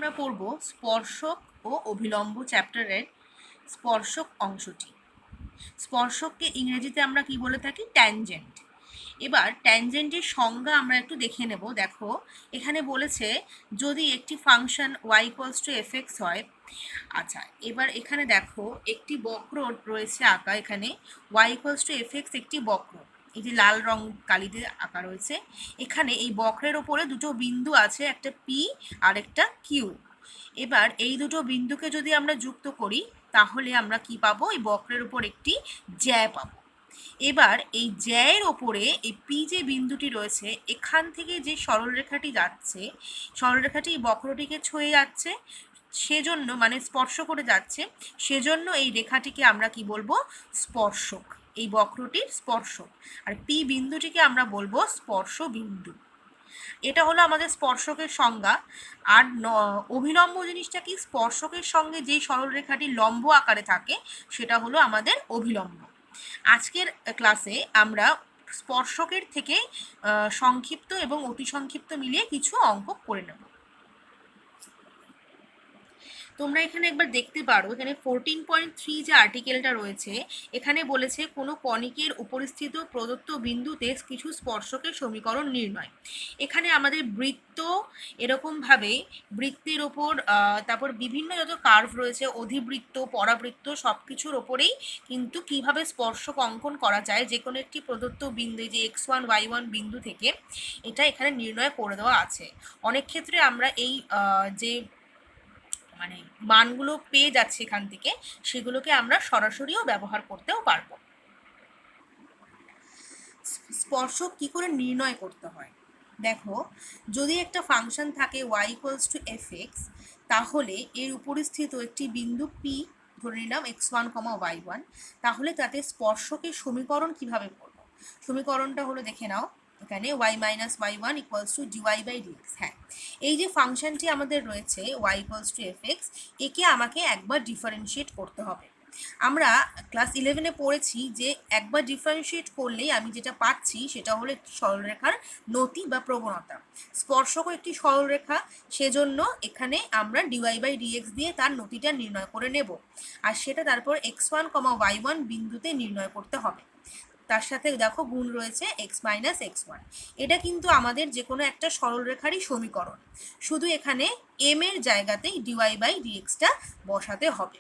আমরা পড়ব স্পর্শক ও অভিলম্ব চ্যাপ্টারের স্পর্শক অংশটি। স্পর্শককে ইংরেজিতে আমরা কি বলে থাকি? ট্যানজেন্ট। এবার ট্যানজেন্টের সংজ্ঞা আমরা একটু দেখে নেব। দেখো এখানে বলেছে যদি একটি ফাংশন y = fx হয়। আচ্ছা, এবার এখানে দেখো একটি বক্র রয়েছে আঁকা। এখানে y = fx একটি বক্র, এই যে লাল রং কালিতে আঁকা রয়েছে। এখানে এই বক্রের ওপরে দুটো বিন্দু আছে, একটা p আর একটা q। এবার এই দুটো বিন্দুকে যদি আমরা যুক্ত করি তাহলে আমরা কি পাবো? এই বক্রের উপর একটি জ্যা পাবো। এবার এই জ্যায়ের ওপরে এই পি যে বিন্দুটি রয়েছে, এখান থেকে যে সরলরেখাটি যাচ্ছে, সরলরেখাটি বক্রটিকে ছুঁয়ে যাচ্ছে, সেজন্য মানে স্পর্শ করে যাচ্ছে, সেজন্য এই রেখাটিকে আমরা কি বলবো? স্পর্শক। এই বক্রটির স্পর্শক। আর পি বিন্দুটিকে আমরা বলবো স্পর্শ বিন্দু। এটা হলো আমাদের স্পর্শকের সংজ্ঞা। আর অভিলম্ব জিনিসটা কি? স্পর্শকের সঙ্গে যেই সরলরেখাটি লম্ব আকারে থাকে সেটা হলো আমাদের অভিলম্ব। আজকের ক্লাসে আমরা স্পর্শকের থেকে সংক্ষিপ্ত এবং অতি সংক্ষিপ্ত মিলিয়ে কিছু অঙ্ক করে নেব। তোমরা এখানে একবার দেখতে পারো, এখানে 14.3 যে আর্টিকেলটা রয়েছে, এখানে বলেছে কোনো কণিকের উপরিস্থিত প্রদত্ত বিন্দুতে কিছু স্পর্শকের সমীকরণ নির্ণয়। এখানে আমাদের বৃত্ত, এরকমভাবে বৃত্তের ওপর তারপর বিভিন্ন যত কার্ভ রয়েছে, অধিবৃত্ত, পরাবৃত্ত, সব কিছুর ওপরেই কিন্তু কিভাবে স্পর্শক অঙ্কন করা যায় যে কোনো একটি প্রদত্ত বিন্দু, যে x1 y1 বিন্দু থেকে, এটা এখানে নির্ণয় করে দেওয়া আছে। অনেক ক্ষেত্রে আমরা এই যে মানে মানগুলো পেয়ে যাচ্ছে এখান থেকে, সেগুলোকে আমরা সরাসরিও ব্যবহার করতেও পারবো। স্পর্শক কি করে নির্ণয় করতে হয়? দেখো, যদি একটা ফাংশন থাকে y = fx, তাহলে এর উপরিস্থিত একটি বিন্দু p ধরে নিলাম x1, y1, তাহলে তাতে স্পর্শকের সমীকরণ কিভাবে করব? সমীকরণটা হলো, দেখে নাও এখানে y - y1 = dy/dx। হ্যাঁ, এই যে ফাংশনটি আমাদের রয়েছে y = fx, একে আমাকে একবার ডিফারেন্সিয়েট করতে হবে। আমরা ক্লাস 11-এ পড়েছি যে একবার ডিফারেন্সিয়েট করলেই আমি যেটা পাচ্ছি সেটা হলো একটি সরলরেখার নতি বা প্রবণতা। স্পর্শকও একটি সরলরেখা, সেজন্য এখানে আমরা dy/dx দিয়ে তার নতিটা নির্ণয় করে নেব। আর সেটা তারপর x1, y1 বিন্দুতে নির্ণয় করতে হবে। তার সাথে দেখো গুণ রয়েছে x - x1। এটা কিন্তু আমাদের যে কোনো একটা সরলরেখারই সমীকরণ, শুধু এখানে m এর জায়গাতেই dy/dxটা বসাতে হবে।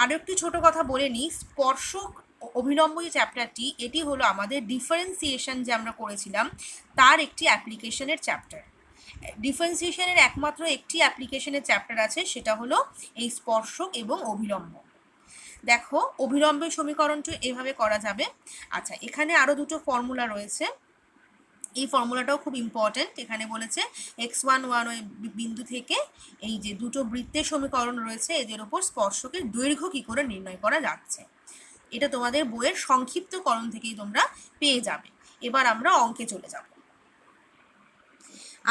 আরও একটি ছোট কথা বলে নিই, স্পর্শক অভিলম্ব যে চ্যাপ্টারটি, এটি হলো আমাদের ডিফারেন্সিয়েশন যে আমরা করেছিলাম তার একটি অ্যাপ্লিকেশনের চ্যাপ্টার। ডিফারেন্সিয়েশনের একমাত্র একটি অ্যাপ্লিকেশনের চ্যাপ্টার আছে, সেটা হলো এই স্পর্শক এবং অভিলম্ব। দেখো অভিলম্বের সমীকরণটি এভাবে করা যাবে। আচ্ছা, এখানে আরও দুটো ফর্মুলা রয়েছে, এই ফর্মুলাটাও খুব ইম্পর্টেন্ট। এখানে বলেছে x1 বিন্দু থেকে এই যে দুটো বৃত্তের সমীকরণ রয়েছে, এদের ওপর স্পর্শকের দৈর্ঘ্য কি করে নির্ণয় করা যাচ্ছে। এটা তোমাদের বইয়ের সংক্ষিপ্তকরণ থেকেই তোমরা পেয়ে যাবে। এবার আমরা অঙ্কে চলে যাব।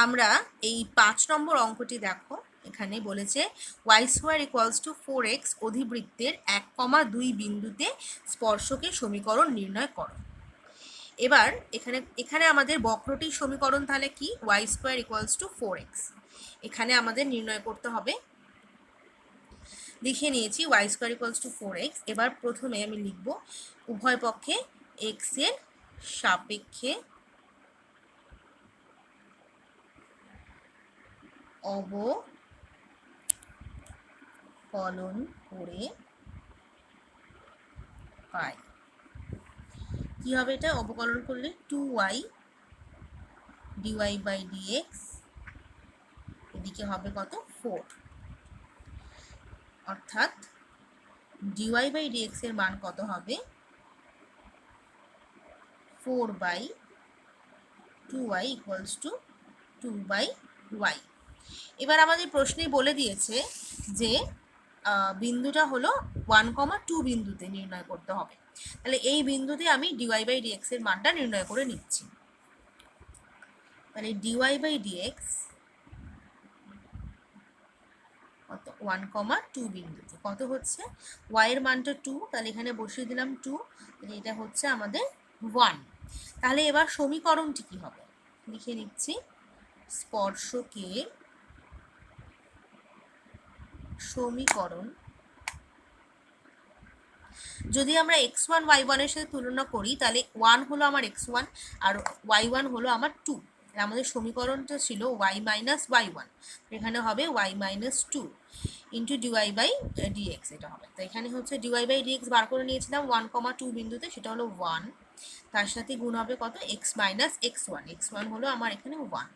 আমরা এই 5 নম্বর অঙ্কটি দেখো, এখানে বলেছে y² = 4x অধিবৃত্তের 1,2 বিন্দুতে স্পর্শকের সমীকরণ নির্ণয় করো। এবার এখানে আমাদের বক্রটির সমীকরণ তাহলে কি? y² = 4x। এখানে আমাদের নির্ণয় করতে হবে। লিখে নিয়েছি y² = 4x। এবার প্রথমে আমি লিখব উভয় পক্ষে x এর সাপেক্ষে অবকলন করে পাই। কি হবে এটা অবকলন করলে? 2y dy/dx, এদিকে হবে কত? 4। অর্থাৎ dy/dx এর মান কত হবে? 4/2y = 2/y। এবার আমাদের প্রশ্নে বলে দিয়েছে যে বিন্দুটা হলো 1,2 বিন্দুতে নির্ণয় করতে হবে। তাহলে এই বিন্দুতে আমি dy/dx এর মানটা নির্ণয় করে নিচ্ছি। তাহলে dy/dx কত? 1,2 বিন্দুতে কত হচ্ছে? y এর মানটা 2, তাহলে এখানে বসিয়ে দিলাম 2, তাহলে এটা হচ্ছে আমাদের 1। তাহলে এবার সমীকরণটি কি হবে লিখে নিচ্ছি। স্পর্শকের সমীকরণ যদি আমরা x1 y1 এর সাথে তুলনা করি তাহলে 1 হলো আমার x1 আর y1 হলো আমার 2। আমাদের সমীকরণটা ছিল y মাইনাস y1, এখানে হবে y minus 2 into dy by dx, এটা হবে। তো এখানে হচ্ছে ডিওয়াই বাই ডিএক্স বার করে নিয়েছিলাম 1,2 বিন্দুতে, সেটা হলো 1, তার সাথে গুণ হবে কত x মাইনাস x1 হলো আমার এখানে 1।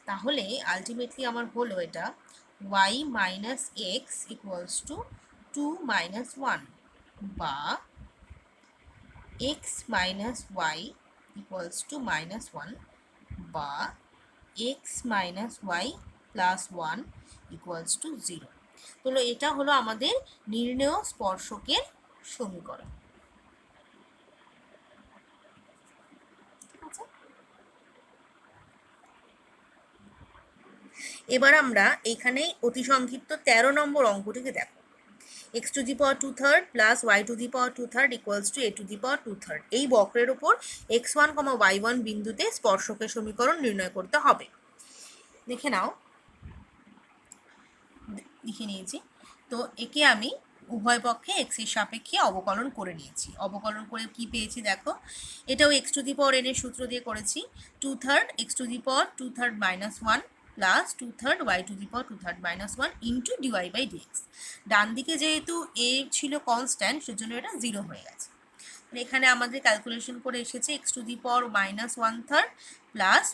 তাহলে আলটিমেটলি আমার হলো এটা y minus x equals to 2 minus 1 বা x minus y equals to minus 1 বা x minus y plus 1 equals to 0। তাহলে এটা হলো আমাদের নির্ণেয় স্পর্শকের সমীকরণ। এবার আমরা এখানে অতি সংক্ষিপ্ত 13 নম্বর অঙ্কটিকে দেখো। x to the power 2/3 plus y to the power 2/3 equals to a to the power 2/3। এই বক্রের উপর x1, y1 বিন্দুতে স্পর্শকের সমীকরণ নির্ণয় করতে হবে। দেখে নাও, লিখে নিয়েছি। তো একে আমি উভয় পক্ষে x এর সাপেক্ষে অবকলন করে নিয়েছি। অবকলন করে কি পেয়েছি দেখো, এটাও x to the power n এর সূত্র দিয়ে করেছি। 2/3 x to the power 2/3 minus 1 plus 2/3 y to the power 2/3 minus 1 into dy by D X. ডান দিকে যেহেতু a ছিল কনস্ট্যান্ট, সেজন্য এটা 0 হয়ে গেছে। এখানে আমাদের ক্যালকুলেশন করে এসেছে x to the power minus 1/3 plus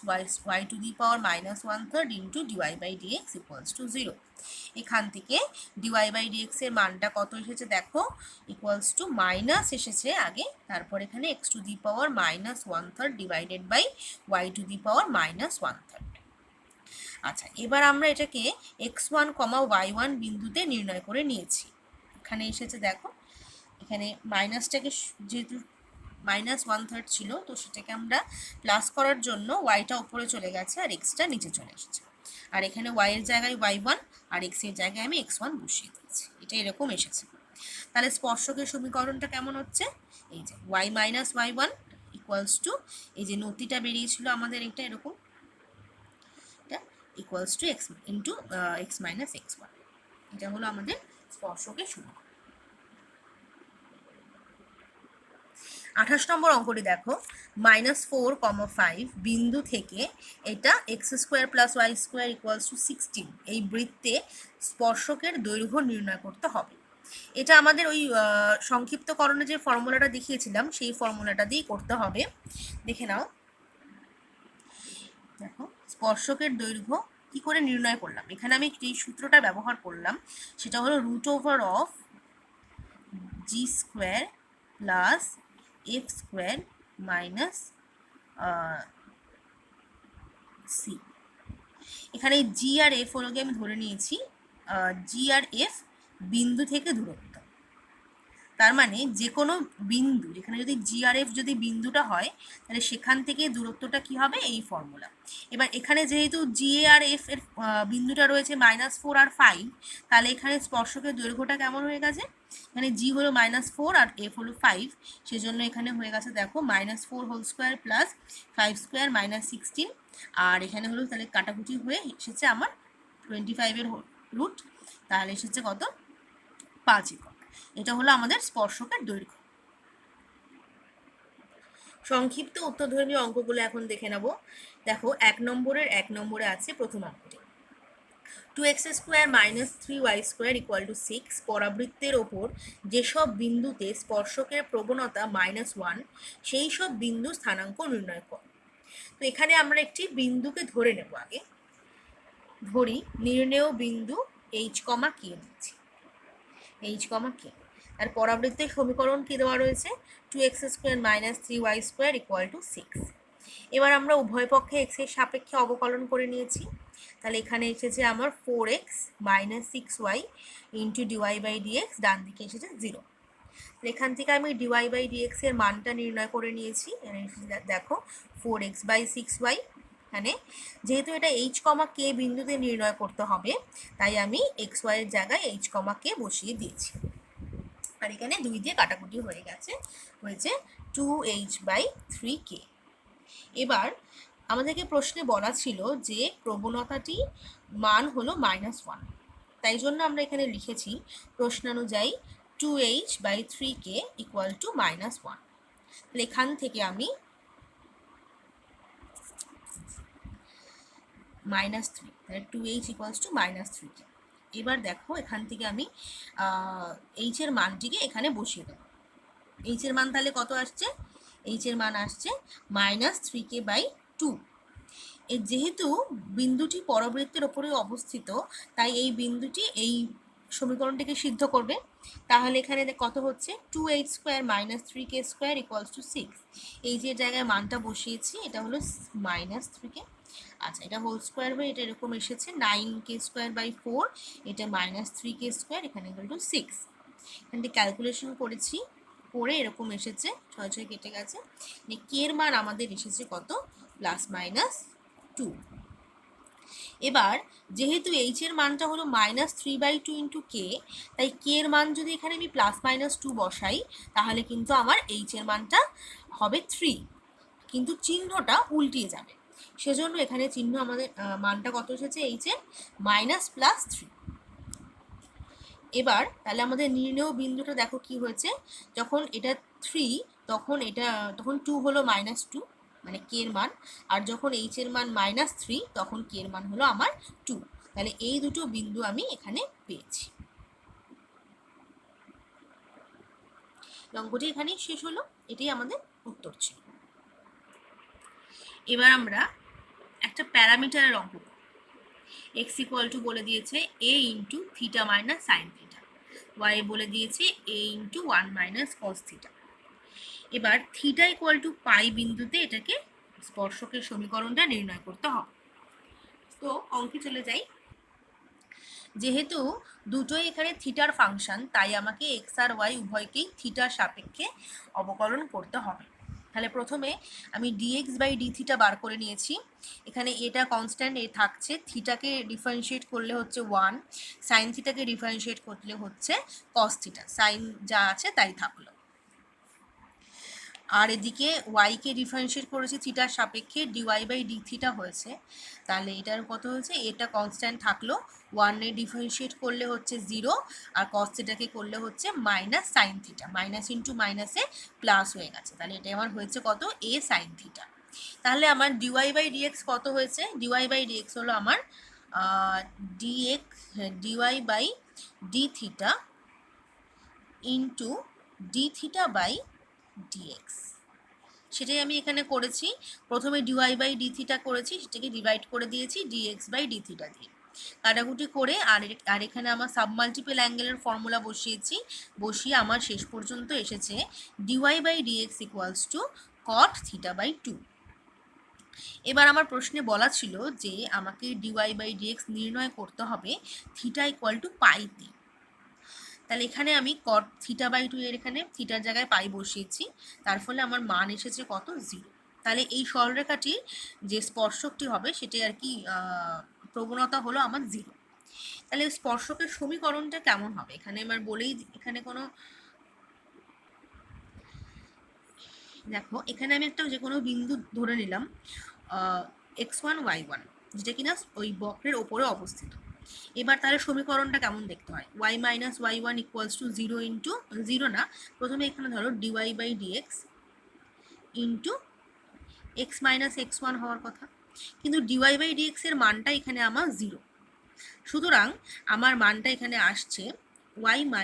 y to the power minus 1/3 into dy by dx equals to 0। এখান থেকে ডিওয়াই বাই ডিএক্স এর মানটা কত এসেছে দেখো, ইকুয়ালস টু মাইনাস এসেছে আগে, তারপর এখানে x to the power minus 1/3 divided by y to the power minus 1/3। আচ্ছা, এবার আমরা এটাকে x1, y1 বিন্দুতে নির্ণয় করে নিয়েছি। এখানে এসেছে দেখো, এখানে মাইনাসটাকে যেহেতু মাইনাস 1/3 ছিল, তো সেটাকে আমরা প্লাস করার জন্য ওয়াইটা উপরে চলে গেছে আর এক্সটা নিচে চলে এসেছে। আর এখানে ওয়াই এর জায়গায় y1 আর এক্স এর জায়গায় আমি x1 বসিয়ে দিয়েছি। এটা এরকম এসেছে। তাহলে স্পর্শকের সমীকরণটা কেমন হচ্ছে, এই যে y minus y1 equals to, এই যে নতিটা বেরিয়েছিল আমাদের এটা এরকম, এটা equals to x into x minus x1। এটা হলো আমাদের স্পর্শকের সমীকরণ। 28 নম্বর অঙ্কটি দেখো, -4,5 বিন্দু থেকে এটা x² plus y² equals to 16 এই বৃত্তে স্পর্শকের দৈর্ঘ্য নির্ণয় করতে হবে। এটা আমাদের ওই সংক্ষিপ্তকরণে যে ফর্মুলাটা দেখিয়েছিলাম সেই ফর্মুলাটা দিয়েই করতে হবে। দেখে নাও, দেখো স্পর্শকের দৈর্ঘ্য কি করে নির্ণয় করলাম। এখানে আমি যে সূত্রটা ব্যবহার করলাম সেটা হলো √of g² plus f² minus C. এখানে জি আর এফ হলো আমি ধরে নিয়েছি জি আর এফ বিন্দু থেকে দূরত্ব। তার মানে যে কোনো বিন্দু, এখানে যদি জি আর এফ যদি বিন্দুটা হয় তাহলে সেখান থেকে দূরত্বটা কি হবে, এই ফর্মুলা। এবার এখানে যেহেতু জি আর এফ এর বিন্দুটা রয়েছে -4 আর 5, তাহলে এখানে স্পর্শকের দৈর্ঘ্যটা কেমন হয়ে গেছে, মানে জি হলো -4 আর এফ হলো 5, সেজন্য এখানে হয়ে গেছে দেখো -4² প্লাস 5² -16। আর এখানে হলো তাহলে কাটাকুটি হয়ে এসেছে আমার 25 রুট, তাহলে এসেছে কত, 5 একক। এটা হলো আমাদের স্পর্শকের দৈর্ঘ্য। সংক্ষিপ্ত উত্তরধর্মী অঙ্কগুলো এখন দেখে নেব। দেখো 1 নম্বরে আছে প্রথম অঙ্কটি, 2x² minus 3y² equal to 6 পরাবৃত্তের ওপর যেসব বিন্দুতে স্পর্শকের প্রবণতা -1 সেই সব বিন্দু স্থানাঙ্ক নির্ণয় কর। তো এখানে আমরা একটি বিন্দুকে ধরে নেব। আগে ধরি নির্ণেয় বিন্দু h, k নিচ্ছি, h, k। আর পরাবৃত্তের সমীকরণ কি দেওয়া রয়েছে, 2x² minus 3y² equal to 6। এবার আমরা উভয় পক্ষে x এর সাপেক্ষে অবকলন করে নিয়েছি। তাহলে এখানে এসেছে আমার 4x minus 6y into dy by D X, ডান দিকে এসেছে 0। এখান থেকে আমি ডিওয়াই বাই ডিএক্স এর মানটা নির্ণয় করে নিয়েছি। দেখো 4x বাই 6y, এখানে যেহেতু এটা h, k বিন্দুতে নির্ণয় করতে হবে তাই আমি xy এর জায়গায় h, k বসিয়ে দিয়েছি। আর এখানে 2 দিয়ে কাটাকুটি হয়ে গেছে, হয়েছে 2h বাই 3k। এবার আমাদেরকে প্রশ্নে বলা ছিল যে প্রবণতাটি মান হলো -1, তাই জন্য আমরা এখানে লিখেছি প্রশ্নানুযায়ী 2h/3k ইকুয়াল টু -1। তাহলে এখান থেকে আমি -3, তাহলে 2h ইকুয়ালস টু -3k। এবার দেখো এখান থেকে আমি h এর মানটিকে এখানে বসিয়ে দেবো। h এর মান তাহলে কত আসছে? h এর মান আসছে -3k/2। যেহেতু বিন্দুটি পরবৃত্তের ওপরে অবস্থিত, তাই এই বিন্দুটি এই সমীকরণটিকে সিদ্ধ করবে। তাহলে এখানে কত হচ্ছে? 2h² - 3k² equals to 6। এই যে জায়গায় মানটা বসিয়েছি এটা হলো -3k। আচ্ছা, এটা হোল স্কোয়ার হয়ে এটা এরকম এসেছে 9k²/4, এটা -3k², এখানে ইকুয়াল টু 6। এখানে ক্যালকুলেশন করেছি, করে এরকম এসেছে, 6 কেটে গেছে। কে এর মান আমাদের এসেছে কত? +-2। এবার যেহেতু এইচ এর মানটা হলো -3/2 ইন্টু কে, তাই কে এর মান যদি এখানে আমি +-2 বসাই, তাহলে কিন্তু আমার এইচ এর মানটা হবে 3, কিন্তু চিহ্নটা উল্টিয়ে যাবে। সেজন্য এখানে চিহ্ন আমাদের মানটা কত এসেছে এইচ এর? -+3। এবার তাহলে আমাদের নির্ণেয় বিন্দুটা দেখো কি হয়েছে, যখন এটা 3 তখন 2 হলো -2 মানে কে এর মান, আর যখন এইচ এর মান -3 তখন কে এর মান হলো আমার 2। তাহলে এই দুটো বিন্দু আমি এখানে পেয়েছি। অঙ্কটি এখানেই শেষ হলো, এটাই আমাদের উত্তর ছিল। এবার আমরা একটা প্যারামিটারের অঙ্ক, x ইকুয়াল টু বলে দিয়েছে a into theta minus sine theta, y বলে দিয়েছে a ইন্টু 1 - cos থিটা। এবার থিটা ইকুয়াল টু পাই বিন্দুতে এটাকে স্পর্শকের সমীকরণটা নির্ণয় করতে হবে। তো অঙ্কে চলে যাই। যেহেতু দুটোই এখানে থিটার ফাংশন, তাই আমাকে এক্স আর ওয়াই উভয়কেই থিটার সাপেক্ষে অবকলন করতে হবে। তাহলে প্রথমে আমি dx/dθ বার করে নিয়েছি। এখানে এটা কনস্ট্যান্ট এ থাকছে, থিটাকে ডিফারেন্সিয়েট করলে হচ্ছে 1, সাইন থিটাকে ডিফারেন্সিয়েট করলে হচ্ছে কস থিটা, সাইন যা আছে তাই থাকলো। আর এদিকে ওয়াইকে ডিফারেন্সিয়েট করেছি থিটার সাপেক্ষে, dy/dθ হয়েছে। তাহলে এটার কত হয়েছে? এটা কনস্ট্যান্ট থাকলো, 1 এ ডিফারেন্সিয়েট করলে হচ্ছে 0, আর কস থিটাকে করলে হচ্ছে minus sine theta, minus into মাইনাসে প্লাস হয়ে গেছে। তাহলে এটা আমার হয়েছে কত? a sine theta. তাহলে আমার dy/dx কত হয়েছে? dy/dx হলো আমার dy/dθ ইন্টু dθ/dx। সেটাই আমি এখানে করেছি। প্রথমে dy/dθ করেছি, সেটাকে ডিভাইড করে দিয়েছি dx/dθ দিয়ে, কাটাকুটি করে আর এখানে আমার সাবমাল্টিপল অ্যাঙ্গেলের ফর্মুলা বসিয়েছি। বসিয়ে আমার শেষ পর্যন্ত এসেছে dy/dx ইকুয়ালস টু cot θ/2। এবার আমার প্রশ্নে বলা ছিল যে আমাকে dy/dx নির্ণয় করতে হবে থিটা ইকুয়াল টু পাইতে। তাহলে এখানে আমি cot θ/2 এর এখানে থিটার জায়গায় পাই বসিয়েছি, তার ফলে আমার মান এসেছে কত? 0। তাহলে এই সরলরেখাটির যে স্পর্শকটি হবে সেটি আর কি প্রবণতা হলো আমার 0। তাহলে স্পর্শকের সমীকরণটা কেমন হবে? এখানে আমার বলেই, এখানে কোনো দেখো এখানে আমি একটা যে কোনো বিন্দু ধরে নিলাম x1 y1, যেটা কিনা ওই বক্রের ওপরে অবস্থিত। এবার তাহলে সমীকরণটা কেমন দেখতে হয়? y - y1 equals to 0 into 0 না, প্রথমে এখানে ধরো dy/dx ইন্টু x - x1 হওয়ার কথা, কিন্তু dy/dx এর মানটা এখানে আমার 0, সুতরাং আমার মানটা এখানে আসছে y -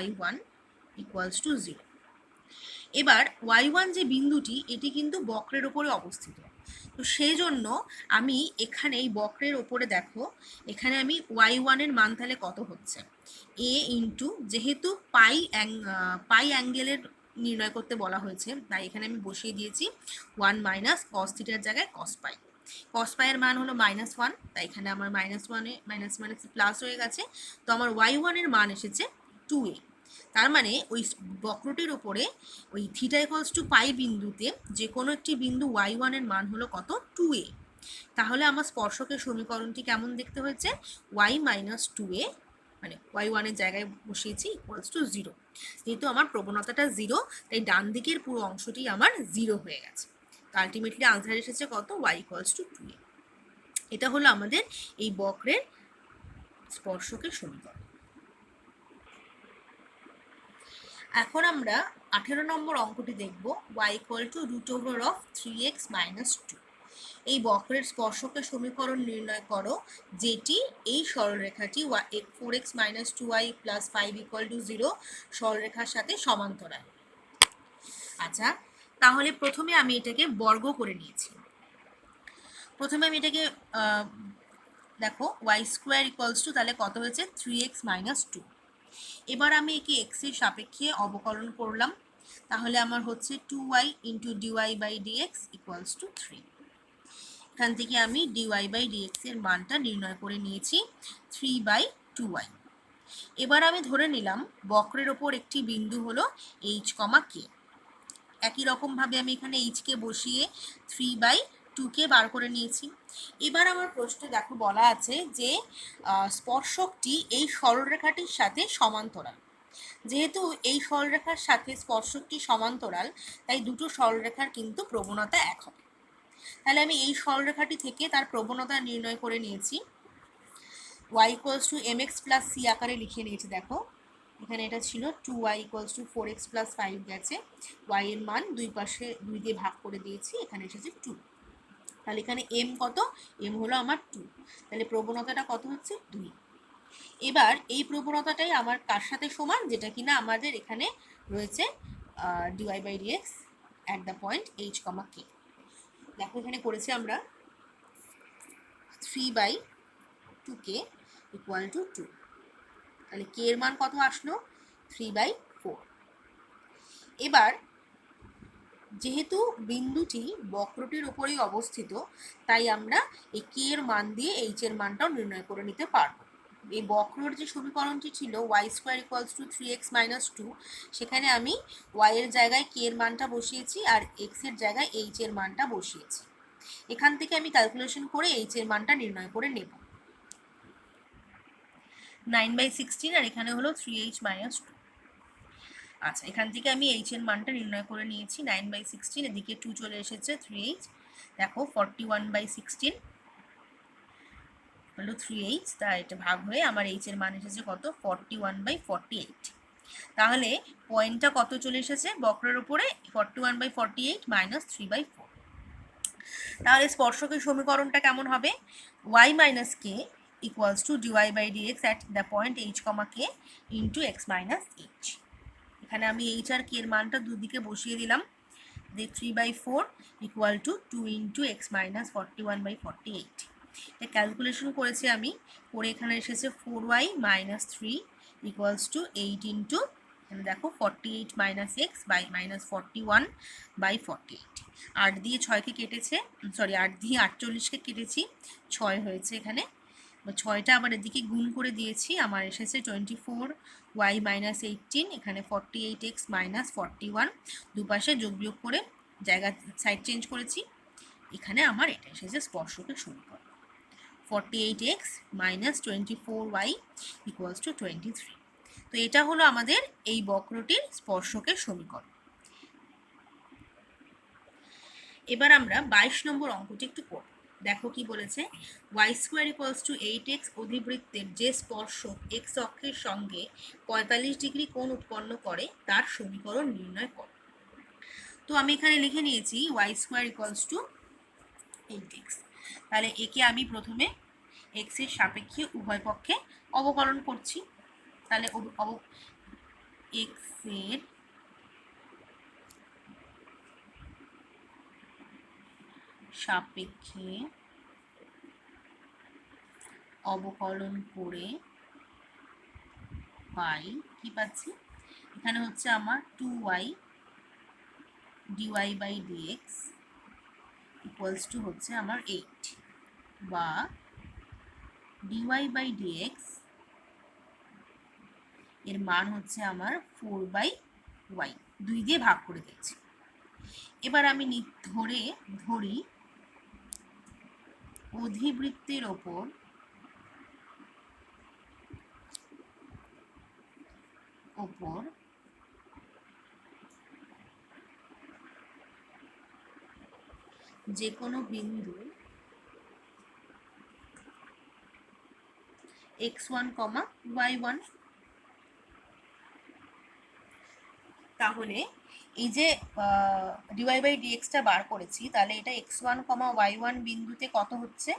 y1 ইকুয়ালস টু 0। এবার y1 যে বিন্দুটি, এটি কিন্তু বক্রের ওপরে অবস্থিত। তো সেই জন্য আমি এখানে এই বক্রের ওপরে দেখো, এখানে আমি y1 এর মান তাহলে কত হচ্ছে? a ইন্টু, যেহেতু পাই অ্যাঙ্গেলের নির্ণয় করতে বলা হয়েছে, তাই এখানে আমি বসিয়ে দিয়েছি 1 - cos থিটার জায়গায় cos পাই। cos পাই এর মান হলো -1, তাই এখানে আমার -1 মাইনাস প্লাস হয়ে গেছে। তো আমার y1 এর মান এসেছে 2a। তার মানে ওই বক্রটির উপরে ওই থিটা ইকুয়ালস টু পাই বিন্দুতে যে কোনো একটি বিন্দু y1 এর মান হলো কত? 2a। তাহলে আমার স্পর্শকের সমীকরণটি কেমন দেখতে হয়েছে? y - 2a, মানে y1 এর জায়গায় বসিয়েছি ইকুয়ালস টু 0। যেহেতু আমার প্রবণতাটা 0, তাই ডান দিকের পুরো অংশটি আমার 0 হয়ে গেছে। তো আলটিমেটলি আনসার এসেছে কত? y equals to 2a। এটা হলো আমাদের এই বক্রের স্পর্শকের সমীকরণ। এখন আমরা 18 নম্বর অঙ্কটি দেখব, y = √3x - 2। এই বক্রের স্পর্শকের সমীকরণ নির্ণয় করো যেটি এই সরলরেখাটি 4x - 2y + 5 = 0 সরলরেখার সাথে সমান্তরাল। আচ্ছা, তাহলে প্রথমে আমি এটাকে বর্গ করে নিয়েছি। প্রথমে আমি এটাকে দেখো y² তাহলে কত হয়েছে 3x - 2। এবার আমি একে x এর সাপেক্ষে অবকলন করলাম, তাহলে আমার হচ্ছে 2y × dy/dx = 3। এখান থেকে আমি dy/dx এর মানটা নির্ণয় করে নিয়েছি 3/2y। এবার আমি ধরে নিলাম বক্রের ওপর একটি বিন্দু হলো h, k। একই রকমভাবে আমি এখানে h কে বসিয়ে 3/2 বার করে নিয়েছি। এবার আমার প্রশ্নে দেখো বলা আছে যে স্পর্শকটি এই সরলরেখাটির সাথে সমান্তরাল। যেহেতু এই সরলরেখার সাথে স্পর্শকটি সমান্তরাল, তাই দুটো সরলরেখার কিন্তু প্রবণতা এক হবে। তাহলে আমি এই সরলরেখাটি থেকে তার প্রবণতা নির্ণয় করে নিয়েছি। y = mx + c আকারে লিখে নিয়েছি। দেখো এখানে এটা ছিল 2y = 4x + 5 গেছে, y এর মান দুই পাশে 2 দিয়ে ভাগ করে দিয়েছি, এখানে এসেছে 2। তাহলে এখানে m কত? m হলো আমার 2। তাহলে প্রবণতাটা কত হচ্ছে? 2। এবার এই প্রবণতাটাই আমার কার সাথে সমান, যেটা কিনা আমাদের এখানে রয়েছে dy/dx at the point h, k। দেখো এখানে করেছি আমরা 3/2k = 2। তাহলে k এর মান কত আসলো? 3/4। এবার যেহেতু বিন্দুটি বক্রটির উপরেই অবস্থিত, তাই আমরা এই k এর মান দিয়ে h এর মানটাও নির্ণয় করে নিতে পারব। এই বক্রর যে সমীকরণটি ছিল y² = 3x - 2, সেখানে আমি y এর জায়গায় k এর মানটা বসিয়েছি আর x এর জায়গায় h এর মানটা বসিয়েছি। এখান থেকে আমি ক্যালকুলেশন করে h এর মানটা নির্ণয় করে নেব। 9/16 আর এখানে হলো 3h - 2। আচ্ছা, এখান থেকে আমি h এর মানটা নির্ণয় করে নিয়েছি। 9/16, এদিকে 2 চলে এসেছে, 3h। দেখো 41/16 হলো 3h, তা এটা ভাগ হয়ে আমার h এর মান এসেছে কত? 41/48। তাহলে পয়েন্টটা কত চলে এসেছে বক্রের উপরে? 41/48 - 3/4। তাহলে স্পর্শকের সমীকরণটা কেমন হবে? y - k = dy/dx at the point h, k × x - h। এখানে আমি h আর k এর মানটা দুদিকে বসিয়ে দিলাম। যে 3/4 = 2 × x - 41/48। এটা ক্যালকুলেশন করেছি আমি, করে এখানে এসেছে 4y - 3 = 8 × এখানে দেখো 48 - x -41/48। 8 দিয়ে 6কে কেটেছে, 8 দিয়ে 48কে কেটেছি, 6 হয়েছে এখানে। 6টা আবার এদিকে গুণ করে দিয়েছি, আমার এসেছে 24y - 18, এখানে 48x - 41, দুপাশে যোগ বিয়োগ করে জায়গা সাইড চেঞ্জ করেছি। এখানে আমার এটা এসেছে স্পর্শকের সমীকরণ 48x - 24y = 23। তো এটা হলো আমাদের এই বক্রটির স্পর্শকের সমীকরণ। এবার আমরা 22 নম্বর অঙ্কটি একটু করব। দেখো কি বলেছে, y² = 8x অধিবৃত্তের যে স্পর্শক x অক্ষের সঙ্গে 45 ডিগ্রি কোণ উৎপন্ন করে তার সমীকরণ নির্ণয় করো। তো আমি এখানে লিখে নিয়েছি y² = 8x। তাহলে একে আমি প্রথমে x এর সাপেক্ষে উভয় পক্ষে অবকলন করছি। তাহলে x এর সাপেক্ষে অবকলন করে পাই, কি পাচ্ছি? এখানে হচ্ছে আমার 2y dy/dx = হচ্ছে আমার 8, বা dy/dx এর মান হচ্ছে আমার 4/y, 2 দিয়ে ভাগ করে দিচ্ছি। এবার আমি ধরি অধিবৃত্তের ওপর যে কোনো বিন্দু x1, y1। তাহলে এই যে dy বাই dxটা বার করেছি, তাহলে এটা x1, y1 বিন্দুতে কত হচ্ছে?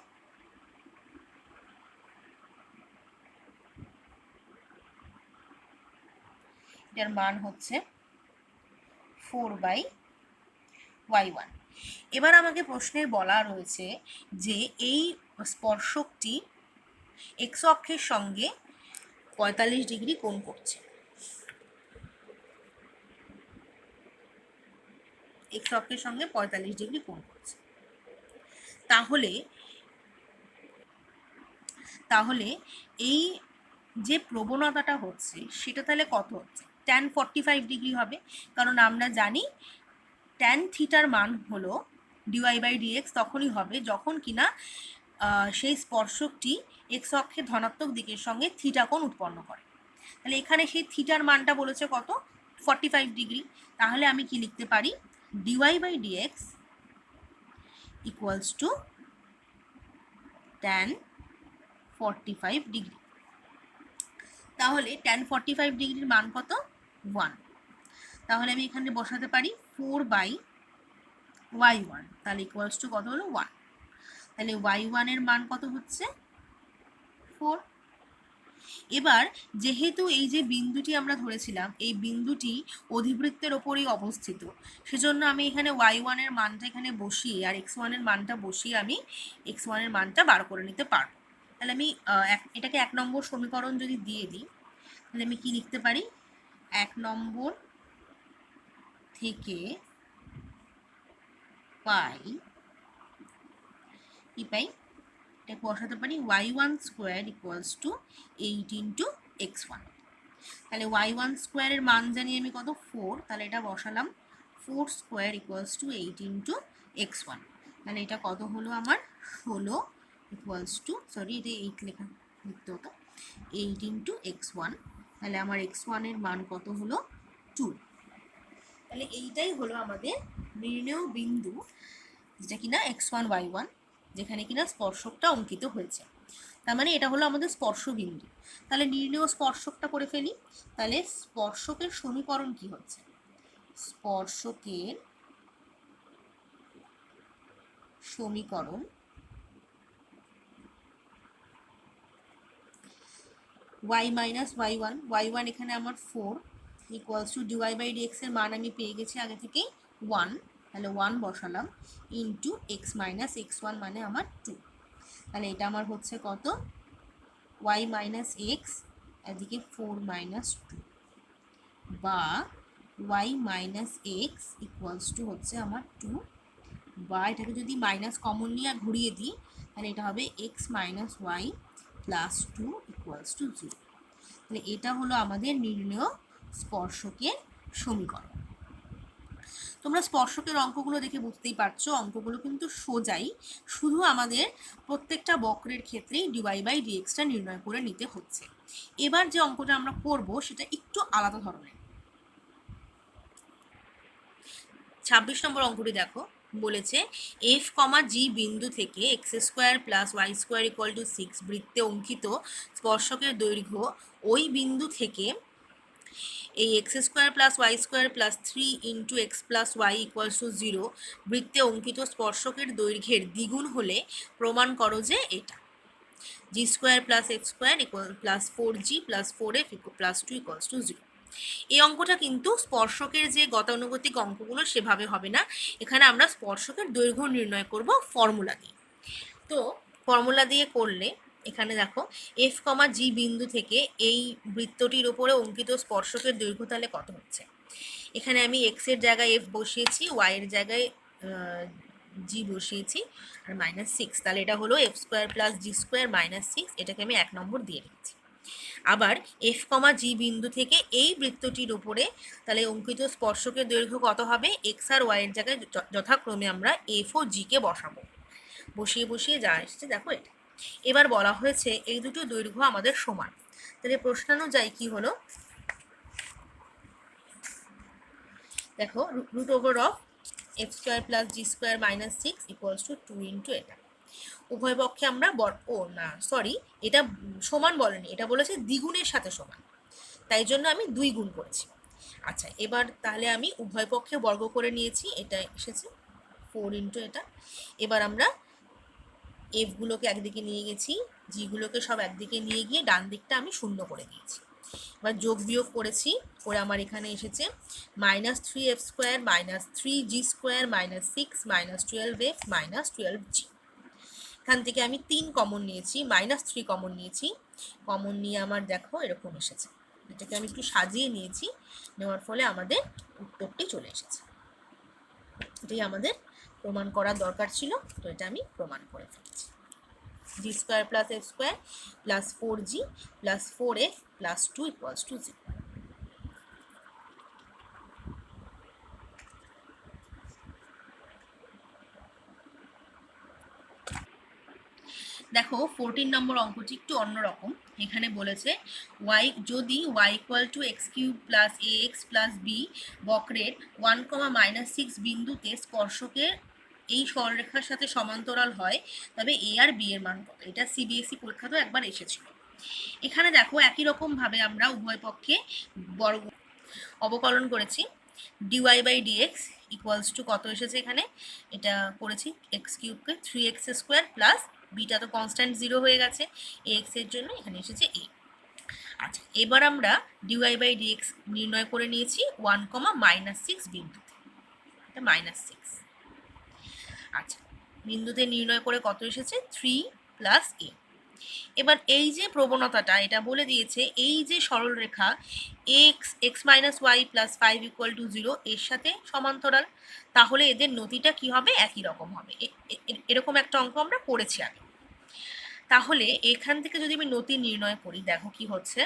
এটার মান হচ্ছে 4/y1। এবার আমাকে প্রশ্নে বলা রয়েছে যে এই স্পর্শকটি x অক্ষের সঙ্গে 45 ডিগ্রি কোণ করছে। x অক্ষের সঙ্গে 45 ডিগ্রি কোণ করছে। তাহলে এই যে প্রবণতাটা হচ্ছে সেটা তাহলে কত হচ্ছে? tan 45 ডিগ্রি হবে, কারণ আমরা জানি tan থিটার মান হলো dy বাই dx তখনই হবে যখন কিনা সেই স্পর্শকটি x অক্ষের ধনাত্মক দিকের সঙ্গে থিটা কোণ উৎপন্ন করে। তাহলে এখানে সেই থিটার মানটা বলেছে কত? 45 ডিগ্রি। তাহলে আমি কি লিখতে পারি? dy by dx equals to tan 45 degree. তাহলে tan 45 ডিগ্রির মান কত? 1। তাহলে আমি এখানে বসাতে পারি 4/y1, তাহলে ইকুয়ালস টু কত হলো? 1। তাহলে y1 এর মান কত হচ্ছে? 4। এবার যেহেতু এই যে বিন্দুটি আমরা ধরেছিলাম এই বিন্দুটি অধিবৃত্তের ওপরেই অবস্থিত, সেজন্য আমি এখানে y1 এর মানটা এখানে বসিয়ে আর x1 এর মানটা বসিয়ে আমি x1 এর মানটা বার করে নিতে পারবো। তাহলে আমি এটাকে 1 নম্বর সমীকরণ যদি দিয়ে দিই, তাহলে আমি কি লিখতে পারি? 1 নম্বর থেকে কি পাই? এটা বসাতে পারি y1 square equals to 8 into x1। তাহলে y1 স্কোয়ারের মান জানি আমি কত? 4। তাহলে এটা বসালাম 4 square equals to 8 into x1। তাহলে এটা কত হলো আমার? 16 ইকুয়ালস টু, সরি এটা 8 লিখতে হতো, 8 ইন্টু x1। তাহলে আমার x1 এর মান কত হলো? 2। তাহলে এইটাই হলো আমাদের নির্ণেয় বিন্দু, যেটা কিনা x1, y1, যেখানে কিনা স্পর্শকটা অঙ্কিত হয়েছে। তার মানে এটা হলো আমাদের স্পর্শ বিন্দু। তাহলে নির্ণেয় স্পর্শকটা করে ফেলি। তাহলে স্পর্শকের সমীকরণ কি হচ্ছে? স্পর্শকের সমীকরণ y মাইনাস y1, y1 এখানে আমার 4 equals to dy by dx এর মান আমি পেয়ে গেছি আগে থেকেই 1। তাহলে 1 বসালাম ইন্টু x মাইনাস x1 মানে আমার 2। তাহলে এটা আমার হচ্ছে কত? y মাইনাস x, এদিকে 4 মাইনাস 2, বা y minus x equals to হচ্ছে আমার 2, বা এটাকে যদি মাইনাস কমন নিয়ে ঘুরিয়ে দিই তাহলে এটা হবে x minus y plus 2 equals to 0। তাহলে এটা হলো আমাদের নির্ণেয় স্পর্শকের সমীকরণ। তোমরা স্পর্শকের অঙ্কগুলো দেখে বুঝতেই পারছো অঙ্কগুলো কিন্তু সোজাই, শুধু আমাদের প্রত্যেকটা বক্রের ক্ষেত্রেই dy বাই dxটা নির্ণয় করে নিতে হচ্ছে। এবার যে অঙ্কটা আমরা করব সেটা একটু আলাদা ধরনের। 26 নম্বর অঙ্কটি দেখো, বলেছে f, g বিন্দু থেকে x square plus y square equal to 6 বৃত্তে অঙ্কিত স্পর্শকের দৈর্ঘ্য ওই বিন্দু থেকে এই x square plus y square plus 3 into x plus y equals to 0 বৃত্তে অঙ্কিত স্পর্শকের দৈর্ঘ্যের দ্বিগুণ হলে প্রমাণ করো যে এটা G square plus F square equal plus 4g plus 4f plus 2 equals to 0। এই অঙ্কটা কিন্তু স্পর্শকের যে গতানুগতিক অঙ্কগুলো সেভাবে হবে না, এখানে আমরা স্পর্শকের দৈর্ঘ্য নির্ণয় করব ফর্মুলা দিয়ে। তো ফর্মুলা দিয়ে করলে এখানে দেখো এফ, জি বিন্দু থেকে এই বৃত্তটির উপরে অঙ্কিত স্পর্শকের দৈর্ঘ্য তাহলে কত হচ্ছে? এখানে আমি এক্স এর জায়গায় এফ বসিয়েছি, ওয়াই এর জায়গায় জি বসিয়েছি আর মাইনাস 6। তাহলে এটা হলো F square plus g square minus 6, এটাকে আমি 1 নম্বর দিয়ে রেখেছি। আবার এফ, জি বিন্দু থেকে এই বৃত্তটির উপরে তাহলে অঙ্কিত স্পর্শকের দৈর্ঘ্য কত হবে? এক্স আর ওয়াই এর জায়গায় যথাক্রমে আমরা এফ ও জি কে বসাবো। বসিয়ে বসিয়ে যা এসছে দেখো এটা। এবার বলা হয়েছে এই দুটো দৈর্ঘ্য আমাদের সমান। তাহলে প্রশ্নানুযায়ী কি হলো? দেখো root over of f square plus g square minus 6 equals to 2 into এটা। উভয় পক্ষে আমরা এটা সমান বলেনি, এটা বলেছে দ্বিগুণের সাথে সমান, তাই জন্য আমি 2 গুণ করেছি। আচ্ছা, এবার তাহলে আমি উভয় পক্ষে বর্গ করে নিয়েছি, এটা এসেছে 4 ইন্টু এটা। এবার আমরা এফগুলোকে একদিকে নিয়ে গেছি, জিগুলোকে সব একদিকে নিয়ে গিয়ে ডান দিকটা আমি শূন্য করে দিয়েছি। এবার যোগ বিয়োগ করেছি, করে আমার এখানে এসেছে -3f² -3g² -6 -12f -12g। এখান থেকে আমি 3 কমন নিয়েছি, -3 কমন নিয়েছি। কমন নিয়ে আমার দেখো এরকম এসেছে, এটাকে আমি একটু সাজিয়ে নিয়েছি, নেওয়ার ফলে আমাদের উত্তরটি চলে এসেছে। এটাই আমাদের প্রমাণ করার দরকার ছিল, তো এটা আমি প্রমাণ করে ফেলেছি। g² + f² + 4g + 4f + 2 = 0। দেখো 14 নম্বর অঙ্কটি একটু অন্যরকম। এখানে বলেছে যদি y = x³ + ax + b বক্রের 1, -6 বিন্দুতে স্পর্শকের এই সরলরেখার সাথে সমান্তরাল হয়, তবে a আর b এর মান কত? এটা সিবিএসই পরীক্ষাতেও একবার এসেছিল। এখানে দেখো একই রকম ভাবে আমরা উভয় পক্ষে বর্গ অবকলন করেছি। dy/dx = কত এসেছে এখানে? এটা করেছি x³ কে 3x² প্লাস বিটা তো কনস্ট্যান্ট 0 হয়ে গেছে ax এর জন্য, এখানে এসেছে a। আচ্ছা, এবার আমরা dy/dx নির্ণয় করে নিয়েছি 1, -6 বিন্দুতে, এটা -6। আচ্ছা, বিন্দুতে নির্ণয় করে কত এসেছে? 3 + a। এবার এই যে প্রবণতাটা, এটা বলে দিয়েছে এই যে সরলরেখা x - y + 5 = 0 এর সাথে সমান্তরাল, তাহলে এদের নতিটা কি হবে? একই রকম হবে। এরকম একটা অঙ্ক আমরা করেছি আগে। তাহলে এখান থেকে যদি আমি নতি নির্ণয় করি, দেখো কি হচ্ছে,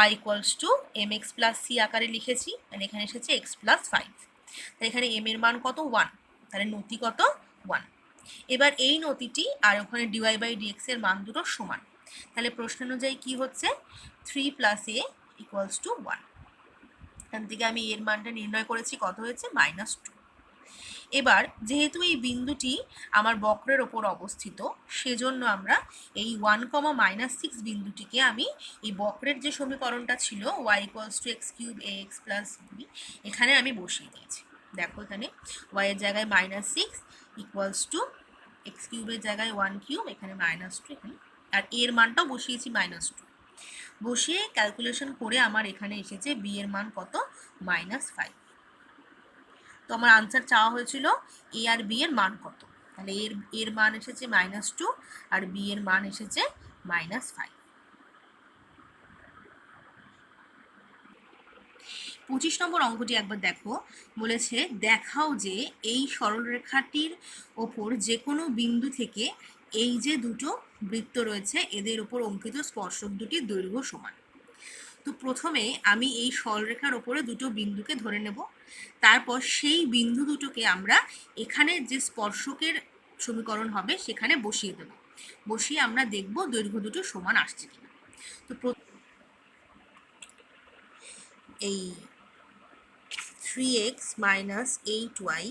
y = mx + c আকারে লিখেছি, মানে এখানে এসেছে x + 5। তাহলে এখানে m এর মান কত? 1, তাহলে নতি কত? 1। এবার এই নতিটি আর ওখানে dy/dx এর মান দুটো সমান, তাহলে প্রশ্ন অনুযায়ী কি হচ্ছে? 3 + a = 1। এখান থেকে আমি এর মানটা নির্ণয় করেছি, কত হয়েছে? -2। এবার যেহেতু এই বিন্দুটি আমার বক্রের ওপর অবস্থিত, সেজন্য আমরা এই 1, বিন্দুটিকে আমি এই বক্রের যে সমীকরণটা ছিল y = x³ ax + b এখানে আমি বসিয়ে দিয়েছি। দেখো এখানে y এর জায়গায় -6 = x³ এর জায়গায় 1³ এখানে -2, এখানে আর এর মানটাও বসিয়েছি -2। বসিয়ে ক্যালকুলেশন করে আমার এখানে এসেছে b এর মান কত? -5। তো আমার আনসার চাওয়া হয়েছিল a আর b এর মান কত, তাহলে এর মান এসেছে -2 আর b এর মান এসেছে -5। 25 নম্বর অঙ্কটি একবার দেখো, বলেছে দেখাও যে এই সরলরেখাটির ওপর যে কোনো বিন্দু থেকে এই যে দুটো বৃত্ত রয়েছে এদের উপর অঙ্কিত স্পর্শক দুটির দৈর্ঘ্য সমান। তো প্রথমে আমি এই সরলরেখার ওপরে দুটো বিন্দুকে ধরে নেব, তারপর সেই বিন্দু দুটোকে আমরা এখানে যে স্পর্শকের সমীকরণ হবে সেখানে বসিয়ে দেব, বসিয়ে আমরা দেখব দৈর্ঘ্য দুটো সমান আসছে কিনা। তো এই 3x - 8y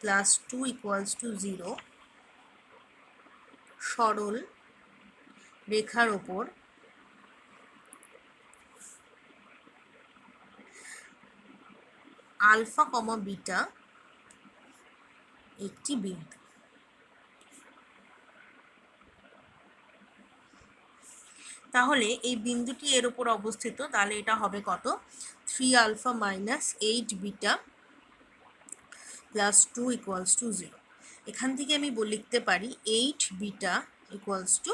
+ 2 = 0 সরল রেখার ওপর আলফা, বিটা একটি বিন্দু। তাহলে এই বিন্দুটি এর উপর অবস্থিত, তাহলে এটা হবে কত? 3α - 8β + 2 = 0। এখান থেকে আমি লিখতে পারি 8β =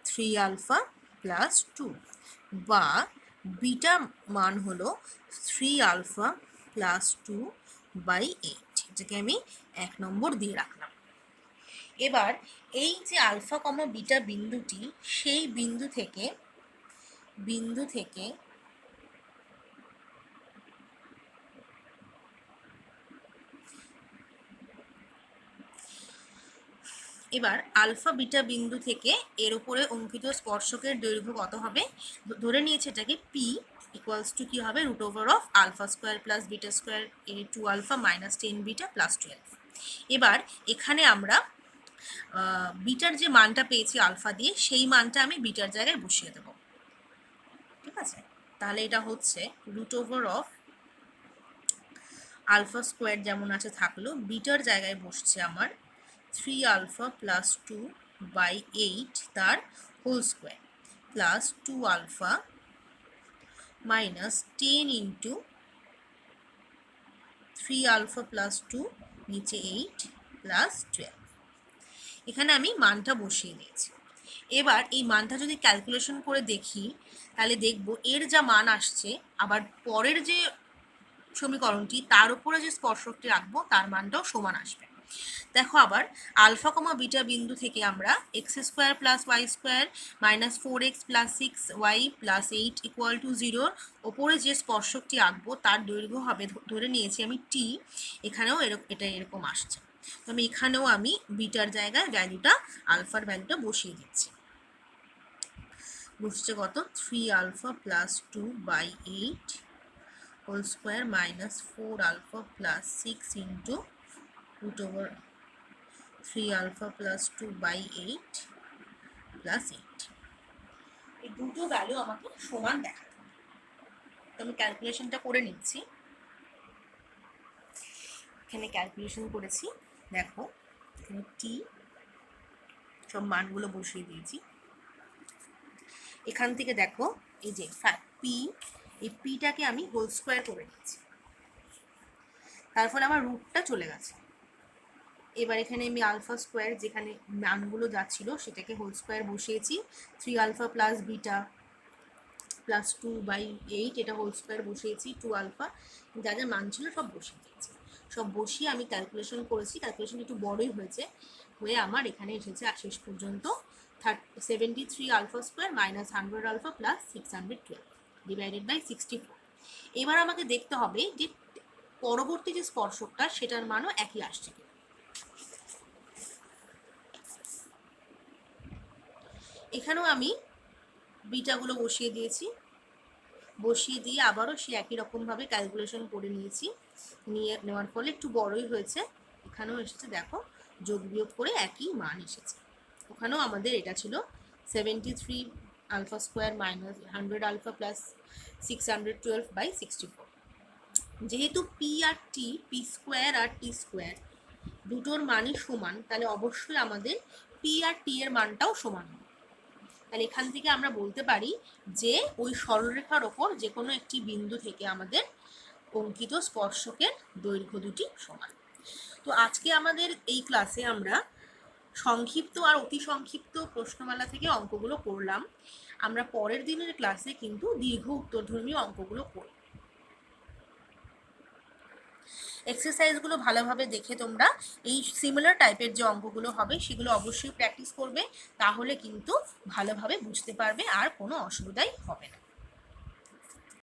3α + 2, বা বিটা মান হলো 3α + 2/8। এটাকে আমি 1 নম্বর দিয়ে রাখলাম। এবার এই যে আলফা, বিটা বিন্দুটি, সেই বিন্দু থেকে এবার আলফা বিটা বিন্দু থেকে এর উপরে অঙ্কিত স্পর্শকের দৈর্ঘ্য কত হবে? ধরে নিয়েছে এটাকে p = কি হবে? √α² + β² 2α - 10β + 12। এবার এখানে আমরা বিটার যে মানটা পেয়েছি আলফা দিয়ে সেই মানটা আমি বিটার জায়গায় বসিয়ে দেব। ঠিক আছে, তাহলে এটা হচ্ছে root over of alpha square যেমন আছে থাকলো, বিটার জায়গায় বসছে আমার 3 আলফা প্লাস 2/8 তার whole square plus 2 alpha minus 10 into 3 alpha plus 2 নিচে 8 প্লাস 12। এখানে আমি মানটা বসিয়ে দিয়েছি। এবার এই মানটা যদি ক্যালকুলেশন করে দেখি তাহলে দেখব এর যা মান আসছে আবার পরের যে সমীকরণটি তার উপরে যে স্পর্শকটি রাখবো তার মানটাও সমান আসবে। দেখো আবার আলফা কমা বিটা বিন্দু থেকে আমরা x square plus y square minus 4x plus 6y plus 8 equal to 0 ওপরে যে স্পর্শকটি আঁকবো তার দৈর্ঘ্য হবে, ধরে নিয়েছি আমি টি, এখানেও এটা এরকম আসছে। তো আমি এখানেও আমি বিটার জায়গায় ভ্যালুটা আলফার ভ্যালুটা বসিয়ে দিচ্ছি। বসছে কত 3 alpha plus 2/8 whole square minus 4 alpha plus 6 into root over 3 alpha plus 2/8 plus 8। এই দুটো ভ্যালু আমাকে সমান দেখাতে হবে। তো আমি ক্যালকুলেশনটা করে নিচ্ছি। এখানে ক্যালকুলেশন করেছি, দেখো এখানে টি সব মানগুলো বসিয়ে দিয়েছি। এখান থেকে দেখো এই যে পি, এই পিটাকে আমি হোল স্কোয়ার করে নিয়েছি, তার ফলে আমার রুটটা চলে গেছে। এবার এখানে আমি আলফা স্কোয়ার যেখানে মানগুলো যাচ্ছিল সেটাকে হোল স্কোয়ার বসিয়েছি, 3 আলফা প্লাস বিটা প্লাস 2/8 এটা হোল স্কোয়ার বসিয়েছি, 2 আলফা যা যা মান ছিল সব বসিয়ে দিয়েছি। সব বসিয়ে আমি ক্যালকুলেশন করেছি, ক্যালকুলেশন একটু বড়ই হয়েছে, হয়ে আমার এখানে এসেছে শেষ পর্যন্ত 73 alpha square minus 100 alpha plus 612 divided by 64। এবার আমাকে দেখতে হবে যে পরবর্তী যে স্পর্শকটা সেটার মানও একই আসছে কিনা। এখানেও আমি বিটাগুলো বসিয়ে দিয়েছি, বসিয়ে দিয়ে আবারও সে একই রকমভাবে ক্যালকুলেশন করে নিয়েছি, নেওয়ার ফলে একটু বড়ই হয়েছে, এখানেও এসেছে দেখো যোগ বিয়োগ করে একই মান এসেছে। ওখানেও আমাদের এটা ছিল 73 alpha square minus 100 alpha plus 612/64। যেহেতু পি আর টি, পি স্কোয়ার আর টি স্কোয়ার দুটোর মানই সমান, তাহলে অবশ্যই আমাদের পি আর টি এর মানটাও সমান হবে। তাহলে এখান থেকে আমরা বলতে পারি যে ওই সরলরেখার ওপর যে কোনো একটি বিন্দু থেকে আমাদের অঙ্কিত স্পর্শকের দৈর্ঘ্য দুটি সমান। তো আজকে আমাদের এই ক্লাসে আমরা সংক্ষিপ্ত আর অতি সংক্ষিপ্ত প্রশ্নমালা থেকে অঙ্কগুলো করলাম। আমরা পরের দিনের ক্লাসে কিন্তু দীর্ঘ উত্তরধর্মী অঙ্কগুলো করব। এক্সারসাইজগুলো ভালোভাবে দেখে তোমরা এই সিমিলার টাইপের যে অঙ্কগুলো হবে সেগুলো অবশ্যই প্র্যাকটিস করবে, তাহলে কিন্তু ভালোভাবে বুঝতে পারবে আর কোনো অসুবিধাই হবে না।